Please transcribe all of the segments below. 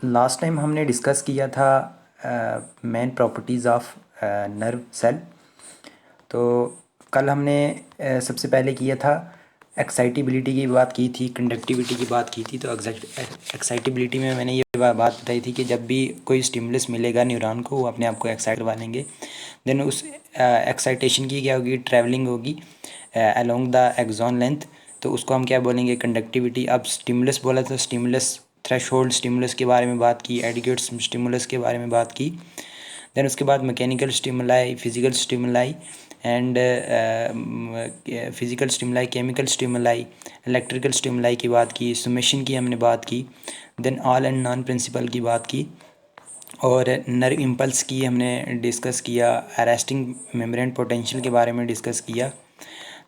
Last time हमने discuss किया था main properties of nerve cell. तो कल हमने सबसे पहले किया था एक्साइटेबिलिटी की बात की थी, कंडक्टिविटी की बात की थी। तो एक्साइटेबिलिटी में मैंने ये बात बताई थी कि जब भी कोई स्टिमुलस मिलेगा न्यूरॉन को, वो अपने आप को एक्साइट करवा लेंगे। देन उस एक्साइटेशन की क्या होगी, ट्रैवलिंग होगी अलोंग द एक्सॉन लेंथ। तो उसको हम क्या बोलेंगे, कंडक्टिविटी। अब स्टिमुलस बोला था, स्टिमुलस थ्रेशोल्ड स्टिमुलस के बारे में बात की, एडिक्वेट स्टिमुलस के बारे में बात की। देन उसके बाद mechanical stimuli, physical stimuli and physical stimuli, chemical stimuli, electrical stimuli की बात की, सुमेशन की हमने बात की। Then all and none principle की बात की, और नर्व इम्पल्स की हमने डिस्कस किया। अरेस्टिंग मेम्ब्रेन पोटेंशियल के बारे में डिस्कस किया।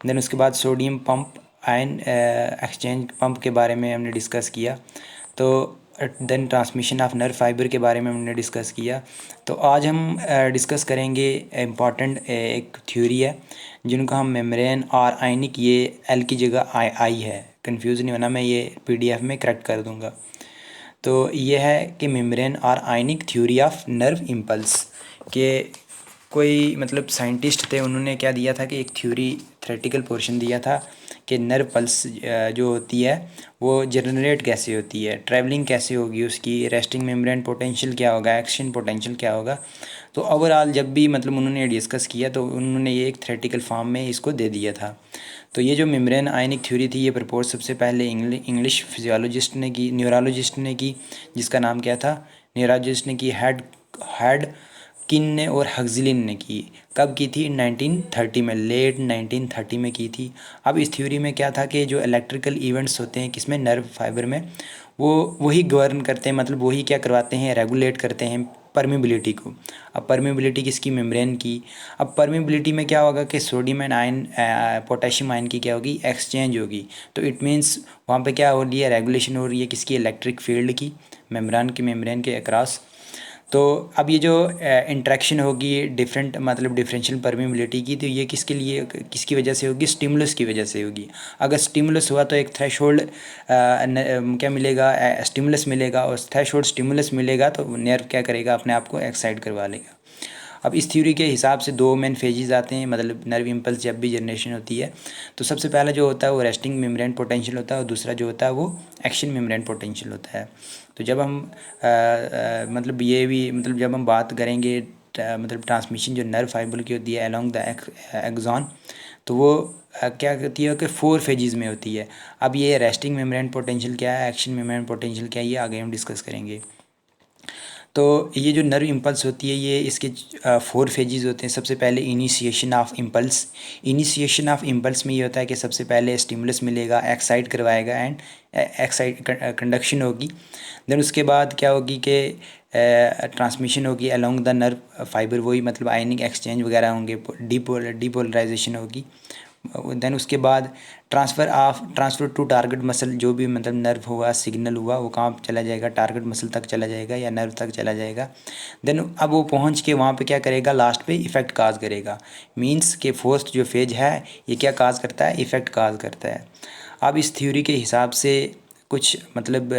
देन उसके बाद sodium pump ion exchange pump के बारे में हमने डिस्कस किया। तो then transmission of nerve fibre के बारे में हमने डिस्कस किया। तो आज हम डिस्कस करेंगे इम्पॉर्टेंट एक थ्योरी है जिनको हम मेम्ब्रेन और आयनिक, ये एल की जगह आई है, कंफ्यूज नहीं होना, मैं ये पीडीएफ में करेक्ट कर दूंगा। तो ये है कि मेम्ब्रेन और आयनिक थ्योरी ऑफ नर्व इम्पल्स के कोई मतलब साइंटिस्ट थे, उन्होंने क्या दिया था कि एक थ्योरी थ्योरेटिकल पोर्शन दिया था कि नर्व पल्स जो होती है वो जनरेट कैसे होती है, ट्रैवलिंग कैसे होगी उसकी, रेस्टिंग मेम्ब्रेन पोटेंशियल क्या होगा, एक्शन पोटेंशियल क्या होगा। तो ओवरऑल जब भी मतलब उन्होंने डिस्कस किया तो उन्होंने ये एक थ्योरेटिकल फॉर्म में इसको दे दिया था। तो ये जो मेम्ब्रेन आयनिक थ्योरी थी, ये प्रपोज सबसे पहले इंग्लिश फिजियोलॉजिस्ट ने की, न्यूरोलॉजिस्ट ने की, जिसका नाम क्या था, न्यूरोलॉजिस्ट ने की हेड किन ने और हक्सलिन ने की। कब की थी, 1930 में, लेट 1930 में की थी। अब इस थ्योरी में क्या था कि जो इलेक्ट्रिकल इवेंट्स होते हैं किसमें, नर्व फाइबर में, वो वही गवर्न करते हैं, मतलब वही क्या करवाते हैं, रेगुलेट करते हैं परमिबिलिटी को। अब परमिबिलिटी किसकी, मेम्ब्रेन की। अब परमिबिलिटी में क्या होगा कि sodium and ion potassium ion की क्या होगी, एक्सचेंज होगी। तो इट मीन्स वहाँ पे क्या हो रही है, रेगुलेशन हो रही है किसकी, इलेक्ट्रिक फील्ड की, मेम्ब्रेन के अक्रॉस। तो अब ये जो इंट्रैक्शन होगी डिफरेंट मतलब डिफरेंशियल परमेबिलिटी की, तो ये किसके लिए, किसकी वजह से होगी, स्टिमुलस की वजह से होगी। अगर स्टिमुलस हुआ तो एक थ्रेशोल्ड क्या मिलेगा, स्टिमुलस मिलेगा, और थ्रेशोल्ड स्टिमुलस मिलेगा तो नर्व क्या करेगा, अपने आप को एक्साइट करवा लेगा। अब इस थ्योरी के हिसाब से दो मेन फेजेस आते हैं, मतलब नर्व इम्पल्स जब भी जनरेशन होती है। तो सबसे पहला जो होता है वो रेस्टिंग मेम्ब्रेन पोटेंशियल होता है, और दूसरा जो होता है वो एक्शन मेम्ब्रेन पोटेंशियल होता है। तो जब हम मतलब ये भी मतलब जब हम बात करेंगे मतलब ट्रांसमिशन जो नर्व फाइबर की होती है अलोंग द एक्सॉन, तो वो क्या कहती है कि 4 फेजेस में होती है। अब ये रेस्टिंग मेम्ब्रेन पोटेंशियल क्या है, एक्शन मेम्ब्रेन पोटेंशियल क्या है, ये आगे हम डिस्कस करेंगे। तो ये जो नर्व इम्पल्स होती है, ये इसके 4 फेजेस होते हैं। सबसे पहले initiation of impulse. Initiation of impulse में ये होता है कि सबसे पहले स्टिमुलस मिलेगा, एक्साइट करवाएगा, एंड एक्साइट कंडक्शन होगी। देन उसके बाद क्या होगी कि ट्रांसमिशन होगी अलोंग द नर्व फाइबर, वही मतलब आयनिक एक्सचेंज वगैरह होंगे, डीपोलराइजेशन होगी। देन उसके बाद ट्रांसफ़र टू टारगेट मसल, जो भी मतलब नर्व हुआ, सिग्नल हुआ, वो कहाँ चला जाएगा, टारगेट मसल तक चला जाएगा या नर्व तक चला जाएगा। देन अब वो पहुंच के वहाँ पे क्या करेगा, लास्ट पे इफ़ेक्ट काज करेगा। मींस के फोर्थ जो फेज है ये क्या काज करता है, इफ़ेक्ट काज करता है। अब इस थ्योरी के हिसाब से कुछ मतलब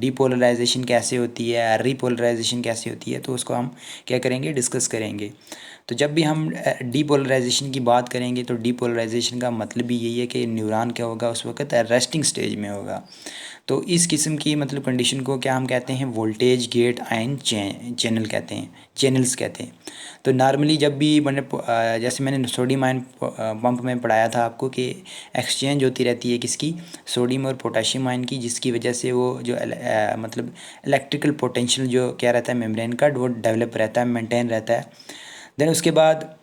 डीपोलराइजेशन कैसे होती है, रीपोलराइजेशन कैसे होती है, तो उसको हम क्या करेंगे, डिस्कस करेंगे। तो जब भी हम डीपोलराइजेशन की बात करेंगे तो डीपोलराइजेशन का मतलब भी यही है कि न्यूरॉन क्या होगा उस वक्त, रेस्टिंग स्टेज में होगा। तो इस किस्म की मतलब कंडीशन को क्या हम कहते हैं, वोल्टेज गेट आयन चैनल कहते हैं, चैनल्स कहते हैं। तो नॉर्मली जब भी मैंने जैसे मैंने सोडियम आयन पंप में पढ़ाया था आपको कि एक्सचेंज होती रहती है किसकी, सोडियम और पोटेशियम आयन की, जिसकी वजह से वो जो मतलब इलेक्ट्रिकल पोटेंशियल जो क्या रहता है मेम्ब्रेन का, वो डेवलप रहता है, मेंटेन रहता है। देन उसके बाद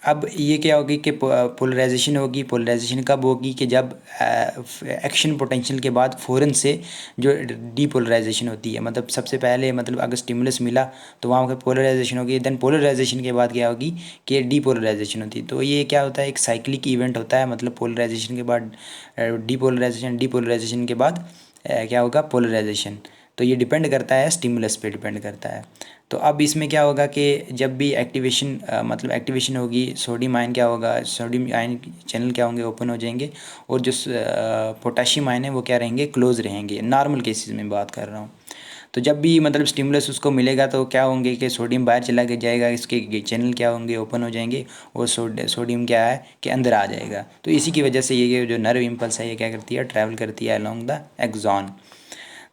अब ये क्या होगी कि पोलराइजेशन होगी। पोलराइजेशन कब होगी कि जब एक्शन पोटेंशियल के बाद फ़ौरन से जो डीपोलराइजेशन होती है, मतलब सबसे पहले मतलब अगर स्टिमुलस मिला तो वहाँ पर पोलराइजेशन होगी। देन पोलराइजेशन के बाद क्या होगी कि डीपोलराइजेशन होती है। तो ये क्या होता है, एक साइक्लिक इवेंट होता है, मतलब पोलराइजेशन के बाद डीपोलराइजेशन, डीपोलराइजेशन के बाद क्या होगा, पोलराइजेशन। तो ये डिपेंड करता है, स्टिमुलस पे डिपेंड करता है। तो अब इसमें क्या होगा कि जब भी एक्टिवेशन मतलब एक्टिवेशन होगी, सोडियम आयन क्या होगा, सोडियम आयन चैनल क्या होंगे, ओपन हो जाएंगे, और जो पोटाशियम आयन है वो क्या रहेंगे, क्लोज रहेंगे। नॉर्मल केसेस में बात कर रहा हूँ। तो जब भी मतलब स्टिमुलस उसको मिलेगा तो क्या होंगे कि सोडियम बाहर चला के जाएगा, इसके चैनल क्या होंगे, ओपन हो जाएंगे, और सोडियम क्या है कि अंदर आ जाएगा। तो इसी की वजह से ये जो नर्व इम्पल्स है ये क्या करती है, ट्रैवल करती है अलोंग द एक्सॉन।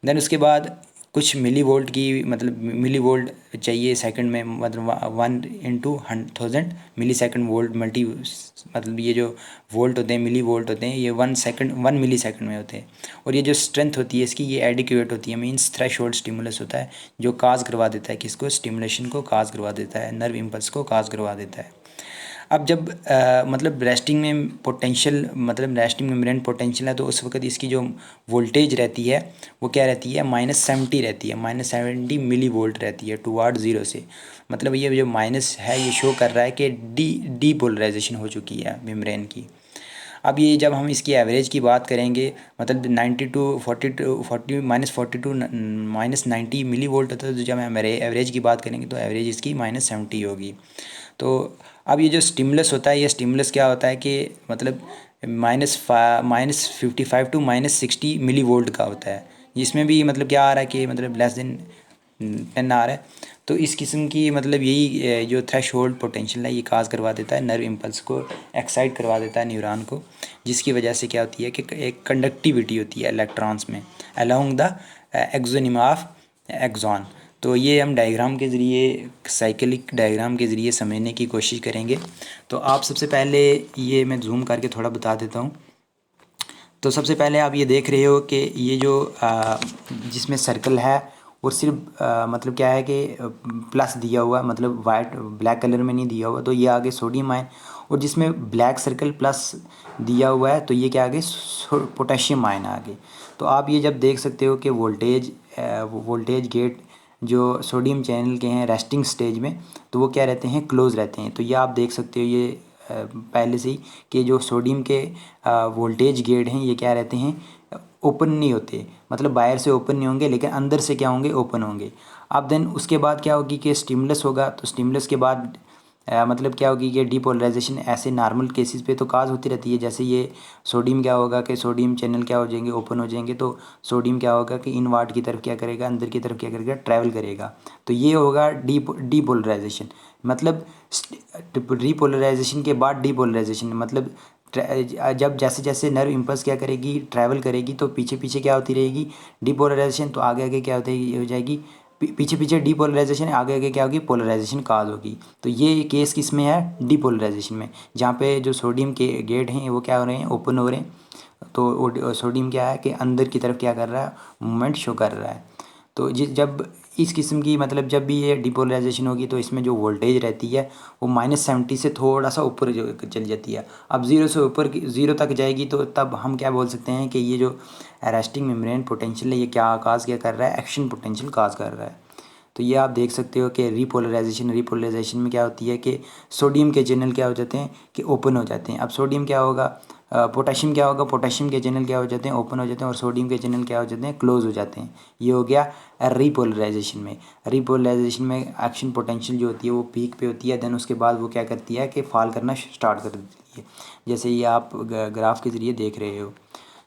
देन उसके बाद कुछ मिली वोल्ट की मतलब मिली वोल्ट चाहिए सेकंड में, मतलब 1 × 1000 मिली सेकंड वोल्ट मल्टी, मतलब ये जो वोल्ट होते हैं मिली वोल्ट होते हैं ये 1 मिली सेकंड में होते हैं। और ये जो स्ट्रेंथ होती है इसकी ये एडिक्वेट होती है, मीन्स थ्रेश होल्ड स्टिमुलस होता है जो काज करवा देता है किसको, स्टिमुलेशन को काज करवा देता है, नर्व इम्पल्स को काज करवा देता है। अब जब मतलब रेस्टिंग में पोटेंशियल, मतलब रेस्टिंग मेम्ब्रेन पोटेंशियल है तो उस वक्त इसकी जो वोल्टेज रहती है वो क्या रहती है, -70 रहती है, -70 मिली वोल्ट रहती है टुवार्ड ज़ीरो से। मतलब ये जो माइनस है ये शो कर रहा है कि डीपोलराइजेशन हो चुकी है मेम्ब्रेन की। अब ये जब हम इसकी एवरेज की बात करेंगे, मतलब 90 टू 40 -42 -90 मिली वोल्ट होता है, तो जब हम एवरेज की बात करेंगे तो एवरेज इसकी -70 होगी। तो अब ये जो स्टिमुलस होता है ये स्टिमुलस क्या होता है कि मतलब -55 टू -60 मिली वोल्ट का होता है, जिसमें भी मतलब क्या आ रहा है कि मतलब लेस देन 10 आ रहा है। तो इस किस्म की मतलब यही जो थ्रेश होल्ड पोटेंशियल है ये काज करवा देता है नर्व इम्पल्स को, एक्साइट करवा देता है न्यूरॉन को, जिसकी वजह से क्या होती है कि एक कंडक्टिविटी होती है इलेक्ट्रॉन्स में along the axoneme of axon. तो ये हम डायग्राम के ज़रिए, साइक्लिक डायग्राम के ज़रिए समझने की कोशिश करेंगे। तो आप सबसे पहले ये मैं जूम करके थोड़ा बता देता हूँ। तो सबसे पहले आप ये देख रहे हो कि ये जो जिसमें सर्कल है और सिर्फ मतलब क्या है कि प्लस दिया हुआ, मतलब वाइट ब्लैक कलर में नहीं दिया हुआ, तो ये आगे सोडियम आयन, और जिसमें ब्लैक सर्कल प्लस दिया हुआ है तो ये क्या आगे पोटेशियम आयन आगे। तो आप ये जब देख सकते हो कि वोल्टेज गेट जो सोडियम चैनल के हैं रेस्टिंग स्टेज में, तो वो क्या रहते हैं, क्लोज रहते हैं। तो ये आप देख सकते हो ये पहले से ही कि जो सोडियम के वोल्टेज गेट हैं ये क्या रहते हैं, ओपन नहीं होते, मतलब बाहर से ओपन नहीं होंगे लेकिन अंदर से क्या होंगे, ओपन होंगे। अब देन उसके बाद क्या होगी कि स्टिमुलस होगा, तो स्टिमुलस के बाद मतलब क्या होगी कि डीपोलराइजेशन ऐसे नॉर्मल केसेस पे तो काज होती रहती है। जैसे ये सोडियम क्या होगा कि सोडियम चैनल क्या हो जाएंगे, ओपन हो जाएंगे, तो सोडियम क्या होगा कि इनवार्ड की तरफ क्या करेगा, अंदर की तरफ क्या करेगा, ट्रैवल करेगा। तो ये होगा डीपोलराइजेशन। मतलब रीपोलराइजेशन के बाद डीपोलराइजेशन, मतलब जब जैसे जैसे नर्व इम्पल्स क्या करेगी, ट्रैवल करेगी, तो पीछे पीछे क्या होती रहेगी, डीपोलराइजेशन, तो आगे आगे क्या होती हो जाएगी, पीछे पीछे डीपोलराइजेशन, आगे आगे क्या होगी, पोलराइजेशन काज होगी। तो ये केस किस में है, डीपोलराइजेशन में, जहाँ पे जो सोडियम के गेट हैं वो क्या हो रहे हैं, ओपन हो रहे हैं। तो सोडियम क्या है कि अंदर की तरफ क्या कर रहा है, मूवमेंट शो कर रहा है। तो जब इस किस्म की मतलब जब भी ये डिपोलराइजेशन होगी तो इसमें जो वोल्टेज रहती है वो -70 से थोड़ा सा ऊपर चली जाती है। अब ज़ीरो से ऊपर ज़ीरो तक जाएगी तो तब हम क्या बोल सकते हैं कि ये जो रेस्टिंग मेम्ब्रेन पोटेंशियल है ये क्या काज क्या कर रहा है, एक्शन पोटेंशियल काज कर रहा है। तो ये आप देख सकते हो कि रीपोलराइजेशन में क्या होती है कि सोडियम के चैनल क्या हो जाते हैं कि ओपन हो जाते हैं। अब सोडियम क्या होगा, पोटेशियम क्या होगा, पोटेशियम के चैनल क्या हो जाते हैं, ओपन हो जाते हैं, और सोडियम के चैनल क्या हो जाते हैं, क्लोज हो जाते हैं। ये हो गया रीपोलराइजेशन में। रीपोलराइजेशन में एक्शन पोटेंशियल जो होती है वो पीक पे होती है, देन उसके बाद वो क्या करती है कि फॉल करना स्टार्ट कर देती है, जैसे ये आप ग्राफ के ज़रिए देख रहे हो।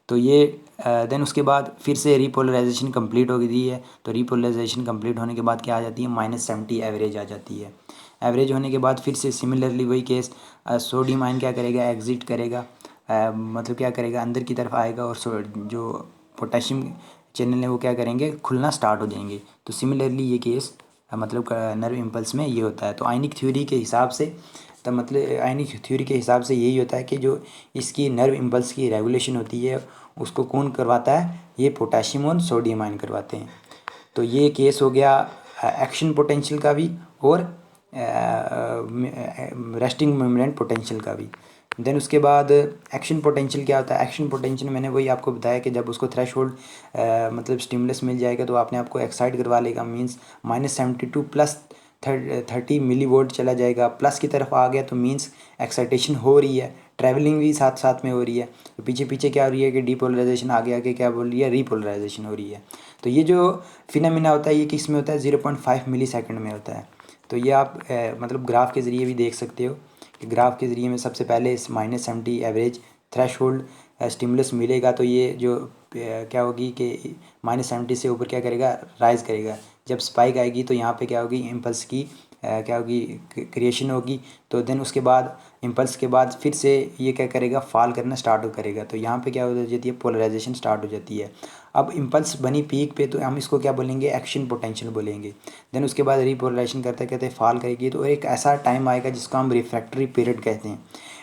तो ये देन उसके बाद फिर से रीपोलराइजेशन कंप्लीट हो गई है। तो रीपोलराइजेशन कंप्लीट होने के बाद क्या आ जाती है, -70 एवरेज आ जाती है। एवरेज होने के बाद फिर से सिमिलरली वही केस, सोडियम आयन क्या करेगा, एग्जिट करेगा, मतलब क्या करेगा, अंदर की तरफ आएगा, और जो पोटेशियम चैनल है वो क्या करेंगे, खुलना स्टार्ट हो जाएंगे। तो सिमिलरली ये केस मतलब नर्व इम्पल्स में ये होता है। तो आयनिक थ्योरी के हिसाब से, तो मतलब आयनिक थ्योरी के हिसाब से यही होता है कि जो इसकी नर्व इम्पल्स की रेगुलेशन होती है उसको कौन करवाता है, ये पोटेशियम और सोडियम आयन करवाते हैं। तो ये केस हो गया एक्शन पोटेंशियल का भी और रेस्टिंग मेम्ब्रेन पोटेंशियल का भी। देन उसके बाद एक्शन पोटेंशियल क्या होता है, एक्शन पोटेंशियल मैंने वही आपको बताया कि जब उसको थ्रेशोल्ड मतलब स्टिमुलस मिल जाएगा तो आपने आपको एक्साइट करवा लेगा, मींस -72 प्लस 30 मिली वोल्ट चला जाएगा, प्लस की तरफ आ गया तो मींस एक्साइटेशन हो रही है, ट्रैवलिंग भी साथ साथ में हो रही है। तो पीछे पीछे क्या हो रही है कि डीपोलराइजेशन, आगे आगे क्या बोल रही है, रीपोलराइजेशन हो रही है। तो ये जो फिनोमेना होता है ये किस में होता है, 0.5 मिली सेकेंड में होता है। तो ये आप मतलब ग्राफ के ज़रिए भी देख सकते हो कि ग्राफ के ज़रिए में सबसे पहले इस -70 एवरेज थ्रेशोल्ड स्टिमुलस मिलेगा तो ये जो क्या होगी कि -70 से ऊपर क्या करेगा, राइज करेगा। जब स्पाइक आएगी तो यहाँ पे क्या होगी, इम्पल्स की क्या होगी, क्रिएशन होगी। तो देन उसके बाद इम्पल्स के बाद फिर से ये क्या करेगा, फॉल करना स्टार्ट करेगा। तो यहाँ पे क्या हो जाती है, पोलराइजेशन स्टार्ट हो जाती है। अब इम्पल्स बनी पीक पे तो हम इसको क्या बोलेंगे, एक्शन पोटेंशियल बोलेंगे। देन उसके बाद रिपोलराइजेशन करते करते फॉल करेगी तो एक ऐसा टाइम आएगा जिसको हम रिफ्रैक्टरी पीरियड कहते हैं।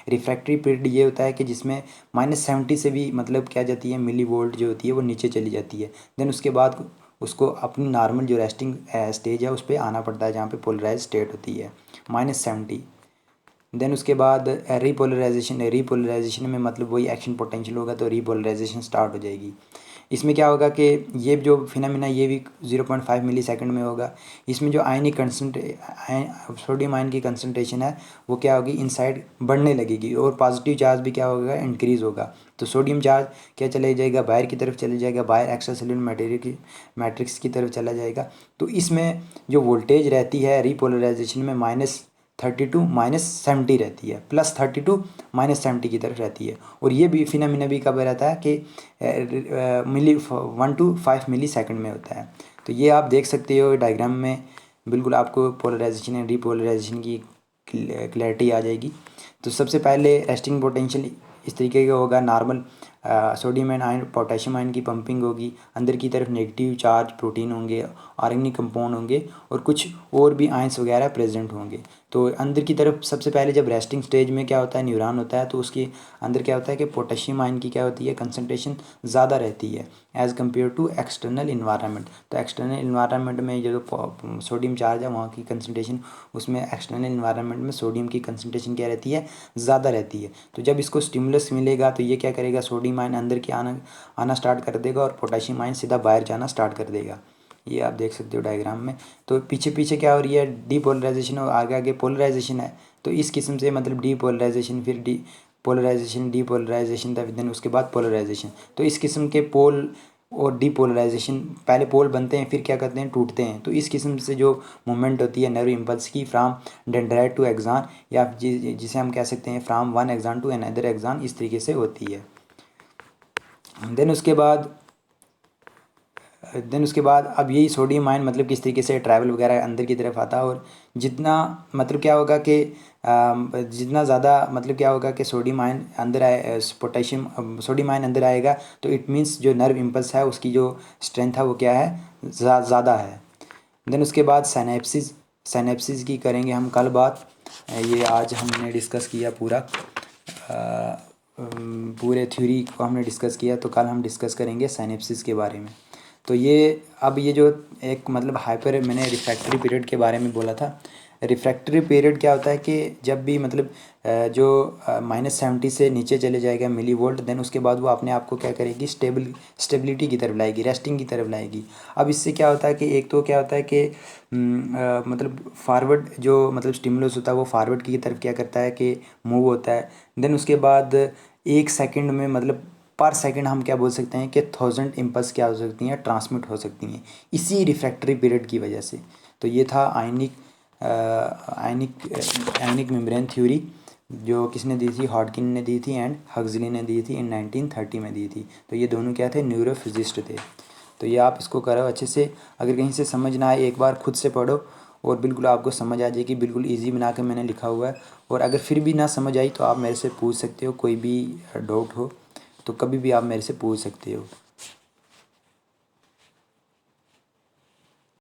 रिफ्रैक्टरी पीरियड ये होता है कि जिसमें -70 से भी मतलब क्या जाती है, मिली वोल्ट जो होती है वो नीचे चली जाती है। देन उसके बाद उसको अपनी नॉर्मल जो रेस्टिंग स्टेज है उस पर आना पड़ता है, जहाँ पे पोलराइज स्टेट होती है -70। देन उसके बाद रिपोलराइजेशन में मतलब वही एक्शन पोटेंशियल होगा तो रिपोलराइजेशन स्टार्ट हो जाएगी। इसमें क्या होगा कि ये जो फिनोमेना ये भी 0.5 मिली सेकंड में होगा। इसमें जो आयनिक सोडियम आयन की कंसनट्रेशन है वो क्या होगी, इनसाइड बढ़ने लगेगी और पॉजिटिव चार्ज भी क्या होगा, इंक्रीज़ होगा। तो सोडियम चार्ज क्या चले जाएगा, बाहर की तरफ चले जाएगा, बाहर एक्स्ट्रा सेलुलर मैट्रिक्स की तरफ चला जाएगा। तो इसमें जो वोल्टेज रहती है रिपोलराइजेशन में -32 -70 रहती है, +32 -70 की तरफ रहती है। और ये भी फिनोमेना भी कब रहता है कि 1 to 5 मिली सेकंड में होता है। तो ये आप देख सकते हो डायग्राम में, बिल्कुल आपको पोलराइजेशन एंड रिपोलराइजेशन की क्लैरिटी आ जाएगी। तो सबसे पहले रेस्टिंग पोटेंशियल इस तरीके का होगा, normal sodium and ion potassium ion की पंपिंग होगी, अंदर की तरफ नेगेटिव चार्ज प्रोटीन होंगे, ऑर्गेनिक कंपाउंड होंगे और कुछ और भी आयंस वगैरह प्रेजेंट होंगे। तो अंदर की तरफ सबसे पहले जब रेस्टिंग स्टेज में क्या होता है, न्यूरॉन होता है, तो उसके अंदर क्या होता है कि पोटेशियम आयन की क्या होती है, कंसनट्रेशन ज़्यादा रहती है as compare to external environment. तो एक्सटर्नल इन्वायरमेंट में जो सोडियम चार्ज है वहाँ की कंसनट्रेशन, उसमें एक्सटर्नल इन्वायरमेंट में सोडियम की कंसनट्रेशन क्या रहती है, ज़्यादा रहती है। तो जब इसको स्टिमुलस मिलेगा तो ये क्या करेगा, सोडियम आयन अंदर की आना स्टार्ट कर देगा और पोटेशियम आयन सीधा बाहर जाना स्टार्ट कर देगा। ये आप देख सकते हो डायग्राम में। तो पीछे पीछे क्या हो रही है, डीपोलराइजेशन और आगे आगे पोलराइजेशन है। तो इस किस्म से मतलब डीपोलराइजेशन, फिर पोलराइजेशन, डीपोलराइजेशन, देन उसके बाद पोलराइजेशन। तो इस किस्म के पोल और डीपोलराइजेशन, पहले पोल बनते हैं फिर क्या करते हैं, टूटते हैं। तो इस किस्म से जो मूवमेंट होती है नर्व इम्पल्स की फ्राम डेंड्राइट टू एक्सॉन, या जिसे हम कह सकते हैं from one axon to another axon, इस तरीके से होती है। देन उसके बाद अब यही सोडियम आयन मतलब किस तरीके से ट्रैवल वगैरह अंदर की तरफ आता है। और जितना मतलब क्या होगा कि जितना ज़्यादा मतलब क्या होगा कि सोडियम आयन अंदर आए, सोडियम आयन अंदर आएगा तो इट मीन्स जो नर्व इम्पल्स है उसकी जो स्ट्रेंथ है वो क्या है, ज़्यादा है। देन उसके बाद साइनेप्सिस की करेंगे हम कल बात। ये आज हमने डिस्कस किया पूरे थ्योरी को हमने डिस्कस किया, तो कल हम डिस्कस करेंगे साइनेप्सिस के बारे में। तो ये जो एक मतलब मैंने रिफ्रैक्टरी पीरियड के बारे में बोला था। रिफ्रैक्टरी पीरियड क्या होता है कि जब भी मतलब जो -70 से नीचे चले जाएगा मिली वोल्ट, देन उसके बाद वो अपने आप को क्या करेगी, स्टेबिलिटी की तरफ लाएगी, रेस्टिंग की तरफ लाएगी। अब इससे क्या होता है कि एक तो क्या होता है कि मतलब फॉरवर्ड जो मतलब स्टिमुलस होता है वो फॉरवर्ड की तरफ क्या करता है कि मूव होता है। देन उसके बाद 1 सेकंड में मतलब पर सेकंड हम क्या बोल सकते हैं कि 1000 इम्पल्स क्या हो सकती हैं, ट्रांसमिट हो सकती हैं, इसी रिफ्रैक्टरी पीरियड की वजह से। तो ये था आयनिक मेम्ब्रेन थ्योरी, जो किसने दी थी, हॉडकिन ने दी थी एंड हक्सली ने दी थी, इन 1930 में दी थी। तो ये दोनों क्या थे, न्यूरोफिजिस्ट थे। तो ये आप इसको करो अच्छे से, अगर कहीं से समझ ना आए एक बार खुद से पढ़ो और बिल्कुल आपको समझ आ जाएगी, बिल्कुल इजी बना के मैंने लिखा हुआ है। और अगर फिर भी ना समझ आई तो आप मेरे से पूछ सकते हो, कोई भी डाउट हो तो कभी भी आप मेरे से पूछ सकते हो।